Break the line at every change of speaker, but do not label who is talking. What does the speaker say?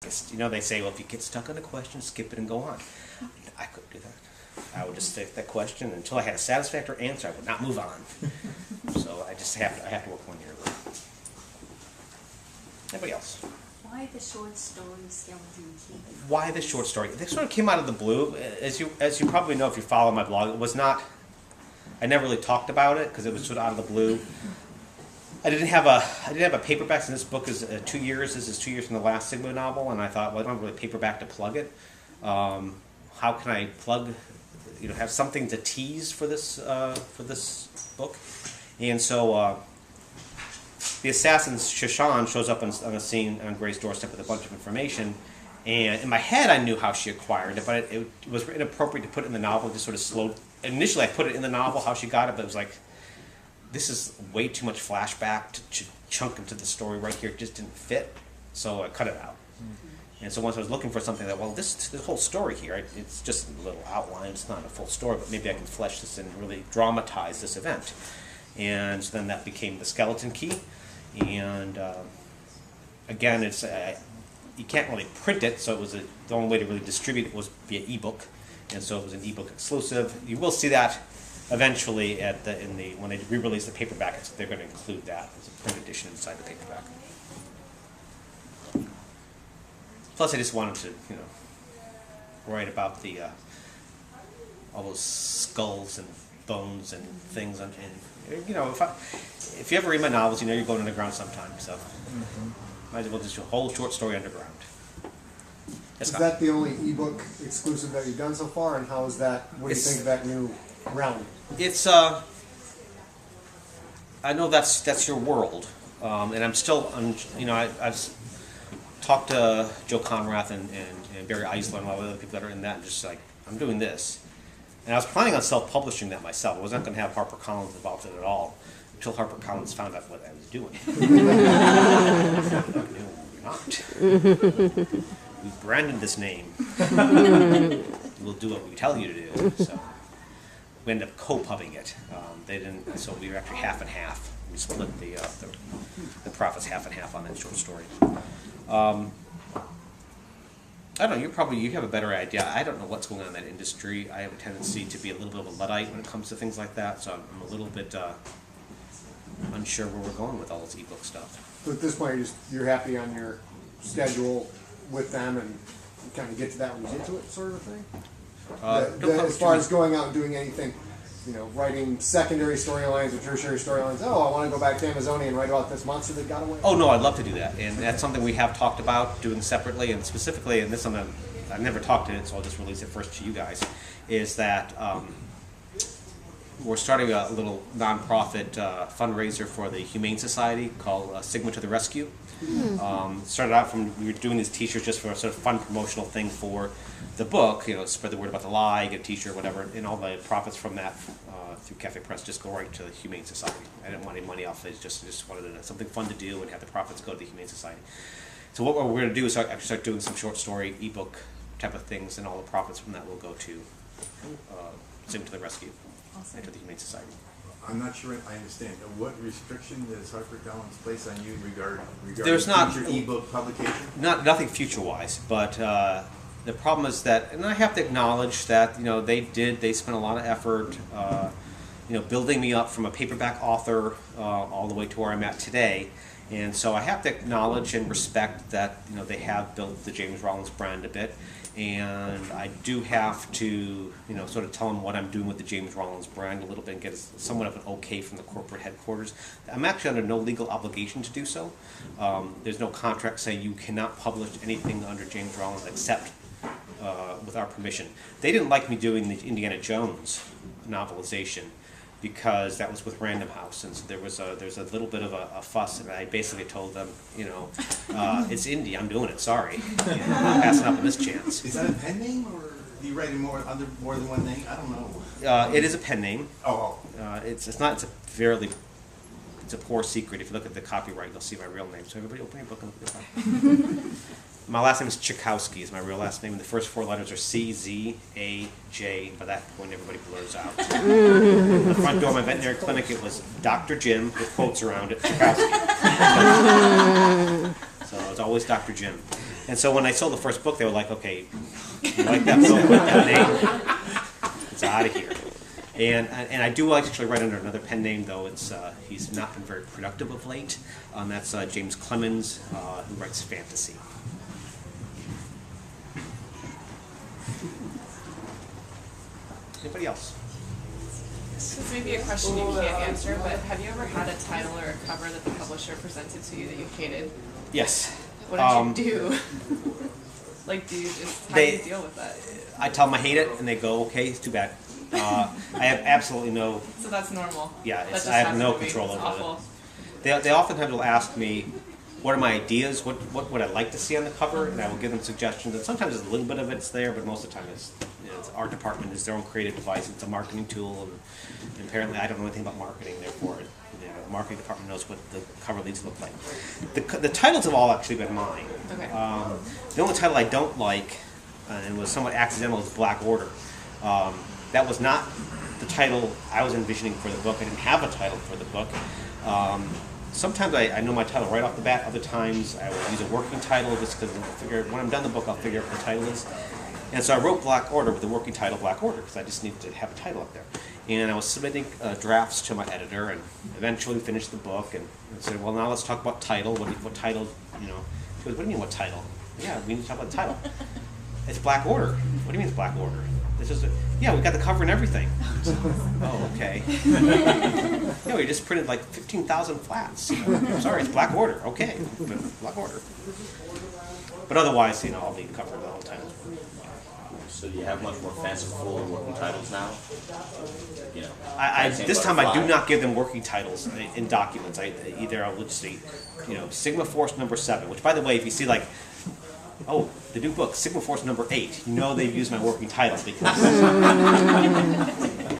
You know, they say, well, if you get stuck on a question, skip it and go on. I couldn't do that. I would just take that question until I had a satisfactory answer. I would not move on. So I just have to work 1 year. Anybody else?
Why the short story Skeleton Key?
Why the short story? This sort of came out of the blue. As you probably know if you follow my blog, it was not. I never really talked about it because it was sort of out of the blue. I didn't have a paperback, and this book is 2 years. This is 2 years from the last Sigma novel, and I thought, well, I don't have really paperback to plug it. How can I plug? Have something to tease for this book, and so the assassin Shashan shows up on a scene on Gray's doorstep with a bunch of information, and in my head I knew how she acquired it, but it was inappropriate to put it in the novel. Just sort of slowed. Initially, I put it in the novel how she got it, but it was like, this is way too much flashback to chunk into the story right here. It just didn't fit, so I cut it out. And so once I was looking for something that, well, this whole story here, it's just a little outline, it's not a full story, but maybe I can flesh this and really dramatize this event. And so then that became the Skeleton Key. And again, it's you can't really print it, so it was the only way to really distribute it was via ebook. And so it was an ebook exclusive. You will see that eventually when they re-release the paperback, they're going to include that as a print edition inside the paperback. Plus, I just wanted to, write about all those skulls and bones and things, and if you ever read my novels, you're going underground sometime. So, might as well just do a whole short story underground.
Is that the only ebook exclusive that you've done so far, and how is that? What do you think of that new realm?
It's I know that's your world, and I'm still I've talked to Joe Conrath and Barry Eisler and a lot of other people that are in that, and just like, I'm doing this. And I was planning on self-publishing that myself. I wasn't going to have HarperCollins involved in it at all until HarperCollins found out what I was doing. No, you're not. We branded this name. We'll do what we tell you to do. So we ended up co-pubbing it. They didn't, so we were actually half and half. We split the profits half and half on that short story. I don't know, you have a better idea. I don't know what's going on in that industry. I have a tendency to be a little bit of a Luddite when it comes to things like that, so I'm a little bit unsure where we're going with all this ebook stuff.
So at this point, you're happy on your schedule with them, and you kind of get to that when you get to it, sort of thing? As far as going out and doing anything, writing secondary storylines or tertiary storylines. Oh, I want to go back to Amazonia and write about this monster that got away.
Oh no, I'd love to do that, and that's something we have talked about doing separately, and specifically, and this is something I've never talked to it, so I'll just release it first to you guys. Is that we're starting a little nonprofit fundraiser for the Humane Society called Sigma to the Rescue. Started out we were doing these T-shirts just for a sort of fun promotional thing for the book, spread the word about the lie, get a T-shirt, whatever, and all the profits from that through Cafe Press just go right to the Humane Society. I didn't want any money off it; just wanted something fun to do and have the profits go to the Humane Society. So what we're going to do is actually start doing some short story ebook type of things, and all the profits from that will go to Sigma to the Rescue and to the Humane Society.
I'm not sure I understand. What restriction does HarperCollins place on you regarding
There's not
future ebook publication?
Nothing future-wise, but the problem is that, and I have to acknowledge that they spent a lot of effort, building me up from a paperback author all the way to where I'm at today, and so I have to acknowledge and respect that they have built the James Rollins brand a bit. And I do have to, sort of tell them what I'm doing with the James Rollins brand a little bit and get somewhat of an okay from the corporate headquarters. I'm actually under no legal obligation to do so. There's no contract saying you cannot publish anything under James Rollins except with our permission. They didn't like me doing the Indiana Jones novelization because that was with Random House, and so there's a little bit of a fuss, and I basically told them, it's indie, I'm doing it, sorry. I'm not passing up on this chance.
Is that a pen name, or do you write it under more than one name? I don't know.
It is a pen name.
Oh.
It's a poor secret. If you look at the copyright, you'll see my real name. So everybody open your book and look at the My last name is Tchaikovsky, is my real last name, and the first four letters are C-Z-A-J. By that point, everybody blurs out. The front door of my veterinary clinic, it was Dr. Jim, with quotes around it, Tchaikovsky. So it's always Dr. Jim. And so when I sold the first book, they were like, okay, you like that book with that name? It's out of here. And I do actually write under another pen name, though it's he's not been very productive of late. That's James Clemens, who writes fantasy. Anybody else?
This is maybe a question you can't answer, but have you ever had a title or a cover that the publisher presented to you that you hated?
Yes.
What did you do? Like, do you just, how do you deal with that?
I tell them I hate it, and they go, okay, it's too bad. I have absolutely no...
So that's normal?
Yeah,
That just
I have no
happens to me.
control
It's
over
awful.
it. They oftentimes will ask me, what are my ideas? What would I like to see on the cover? And I will give them suggestions. And sometimes a little bit of it's there, but most of the time it's our department is their own creative device. It's a marketing tool, and apparently I don't know anything about marketing. Therefore, the marketing department knows what the cover leads look like. The titles have all actually been mine.
Okay.
The only title I don't like, and was somewhat accidental, is Black Order. That was not the title I was envisioning for the book. I didn't have a title for the book. Sometimes I know my title right off the bat. Other times I will use a working title just because I figure when I'm done the book I'll figure out what the title is. And so I wrote Black Order with the working title Black Order because I just needed to have a title up there. And I was submitting drafts to my editor and eventually finished the book and said, well, now let's talk about title. What title, you know? She goes, what do you mean what title? Yeah, we need to talk about the title. It's Black Order. What do you mean it's Black Order? This is yeah, we got the cover and everything. Oh, okay. Yeah, we just printed like 15,000 flats. Sorry, it's Black Order. Okay, Black Order. But otherwise, I'll leave cover the whole title.
So do you have much more fanciful working titles now?
This time I do not give them working titles in documents. Either I will just say, Sigma Force number 7, which by the way, if you see like, oh, the new book, Sigma Force number 8, they've used my working title because